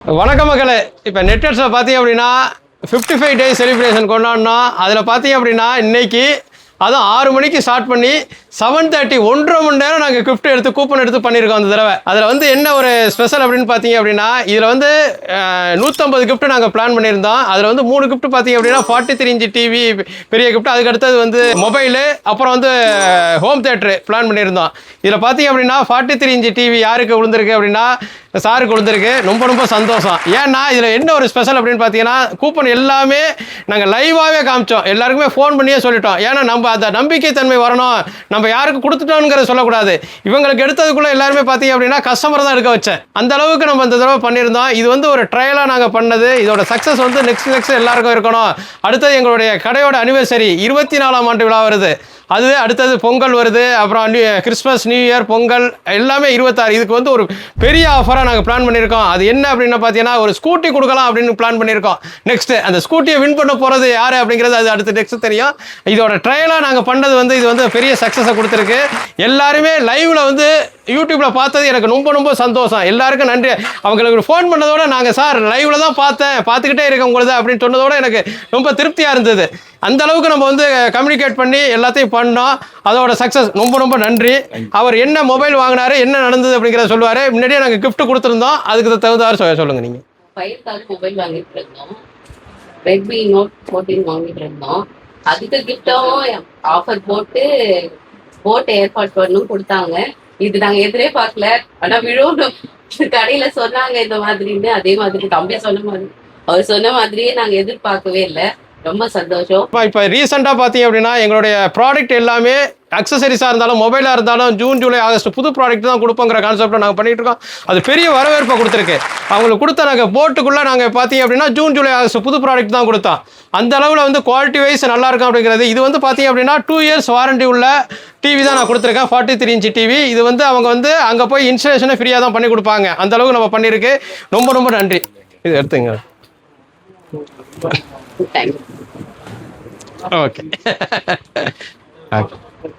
வணக்கம் மக்களே. இப்போ நெட்வொர்க்ஸில் பார்த்தீங்க அப்படின்னா 55 டேஸ் செலிப்ரேஷன் கொண்டாடினோம். அதில் பார்த்தீங்க அப்படின்னா இன்னைக்கு அதுவும் 6 மணிக்கு ஸ்டார்ட் பண்ணி 7:30 1.5 மணி நேரம் நாங்கள் கிஃப்ட் எடுத்து கூப்பன் எடுத்து பண்ணியிருக்கோம் அந்த தடவை. அதில் வந்து என்ன ஒரு ஸ்பெஷல் அப்படின்னு பார்த்தீங்க அப்படின்னா இதில் வந்து 150 கிஃப்ட் நாங்கள் பிளான் பண்ணியிருந்தோம். அதில் வந்து 3 கிஃப்ட் பார்த்தீங்க அப்படின்னா 43 இன்ச் டிவி பெரிய கிஃப்ட், அதுக்கு அடுத்தது வந்து மொபைலு, அப்புறம் வந்து ஹோம் தேட்டரு பிளான் பண்ணியிருந்தோம். இதில் பார்த்தீங்க அப்படின்னா 43 இன்ச் டிவி யாருக்கு விழுந்திருக்கு அப்படின்னா சாருக்கு கொடுத்துருக்கு. ரொம்ப ரொம்ப சந்தோஷம். ஏன்னா இதில் என்ன ஒரு ஸ்பெஷல் அப்படின்னு பார்த்தீங்கன்னா கூப்பன் எல்லாமே நாங்கள் லைவாகவே காமிச்சோம். எல்லாருக்குமே ஃபோன் பண்ணியே சொல்லிட்டோம். ஏன்னா நம்ம அந்த நம்பிக்கைத்தன்மை வரணும், நம்ம யாருக்கு கொடுத்துட்டோங்கிறத சொல்லக்கூடாது. இவங்களுக்கு எடுத்ததுக்குள்ளே எல்லாருமே பார்த்தீங்க அப்படின்னா கஸ்டமர் தான் எடுக்க வச்சேன். அந்த அளவுக்கு நம்ம இந்த தடவை பண்ணியிருந்தோம். இது வந்து ஒரு ட்ரையலாக நாங்கள் பண்ணது. இதோட சக்ஸஸ் வந்து நெக்ஸ்ட் எல்லாருக்கும் இருக்கணும். அடுத்தது எங்களுடைய கடையோட அனிவர்சரி 24ஆம் ஆண்டு விழா வருது. அது அடுத்தது பொங்கல் வருது, அப்புறம் கிறிஸ்மஸ், நியூ இயர், பொங்கல் எல்லாமே 26. இதுக்கு வந்து ஒரு பெரிய ஆஃபராக நாங்கள் பிளான் பண்ணியிருக்கோம். அது என்ன அப்படின்னு பார்த்தீங்கன்னா ஒரு ஸ்கூட்டி கொடுக்கலாம் அப்படின்னு பிளான் பண்ணியிருக்கோம். நெக்ஸ்ட் அந்த ஸ்கூட்டியை வின் பண்ண போகிறது யார் அப்படிங்கிறது அது அடுத்து நெக்ஸ்ட் தெரியும். இதோட ட்ரையலாக நாங்கள் பண்ணது வந்து இது வந்து பெரிய சக்ஸஸை கொடுத்துருக்கு. எல்லாருமே லைவில் வந்து யூடியூப்பில் பார்த்தது எனக்கு ரொம்ப ரொம்ப சந்தோஷம். எல்லாருக்கும் நன்றி. அவங்களுக்கு ஃபோன் பண்ணதோட நாங்கள் சார் லைவில் தான் பார்த்துக்கிட்டே இருக்கேன் உங்களது அப்படின்னு சொன்னதோட எனக்கு ரொம்ப திருப்தியாக இருந்தது. அந்த அளவுக்கு நம்ம வந்து கம்யூனிகேட் பண்ணி எல்லாத்தையும் பண்ணோம். அதோட சக்ஸஸ் ரொம்ப ரொம்ப நன்றி. அவர் என்ன மொபைல் வாங்கினாரு, என்ன நடந்தது அப்படிங்கிறத சொல்லுவார். முன்னாடியே நாங்கள் கிஃப்ட் கொடுத்துருந்தோம், அதுக்கு தகுந்தாறு சொல்லுங்கள் நீங்கள். 5 மொபைல் வாங்கிட்டு இருந்தோம், ரெட்மி நோட் 14 வாங்கிட்டு இருந்தோம். அதுக்கு கிஃப்டும் ஆஃபர் போட்டு ஏற்பாடு பண்ணும் கொடுத்தாங்க. இது நாங்கள் எதிரே பார்க்கல. ஆனால் விழுவும் கடையில சொன்னாங்க இந்த மாதிரின்னு. அதே மாதிரி தம்பி சொன்ன மாதிரி அவர் சொன்ன மாதிரியே நாங்கள் எதிர்பார்க்கவே இல்லை. ரொம்ப சந்தோஷம். இப்போ ரீசெண்டாக பார்த்தீங்க அப்படின்னா எங்களுடைய ப்ராடக்ட் எல்லாமே அக்சசரிஸாக இருந்தாலும் மொபைலாக இருந்தாலும் ஜூன், ஜூலை, ஆகஸ்ட் புது ப்ராடக்ட் தான் கொடுப்போங்கிற கான்செப்டில் நாங்கள் பண்ணிகிட்டு இருக்கோம். அது பெரிய வரவேற்பை கொடுத்துருக்கு. அவங்களுக்கு கொடுத்த நாங்கள் போட்டுக்குள்ளே நாங்கள் பார்த்தீங்க அப்படின்னா ஜூன், ஜூலை, ஆகஸ்ட் புது ப்ராடக்ட் தான் கொடுத்தோம். அந்த அளவில் வந்து குவாலிட்டி வைஸ் நல்லா இருக்கும் அப்படிங்கிறது. இது வந்து பார்த்தீங்க அப்படின்னா 2 இயர்ஸ் வாரண்டி உள்ள டிவி தான் நான் கொடுத்துருக்கேன். 43 இன்ச் டிவி. இது வந்து அவங்க வந்து அங்கே போய் இன்ஸ்டலேஷனை ஃப்ரீயாக தான் பண்ணி கொடுப்பாங்க. அந்த அளவுக்கு நம்ம பண்ணியிருக்கு. ரொம்ப ரொம்ப நன்றி. இது எடுத்துங்க. ஓகே. ஓகே.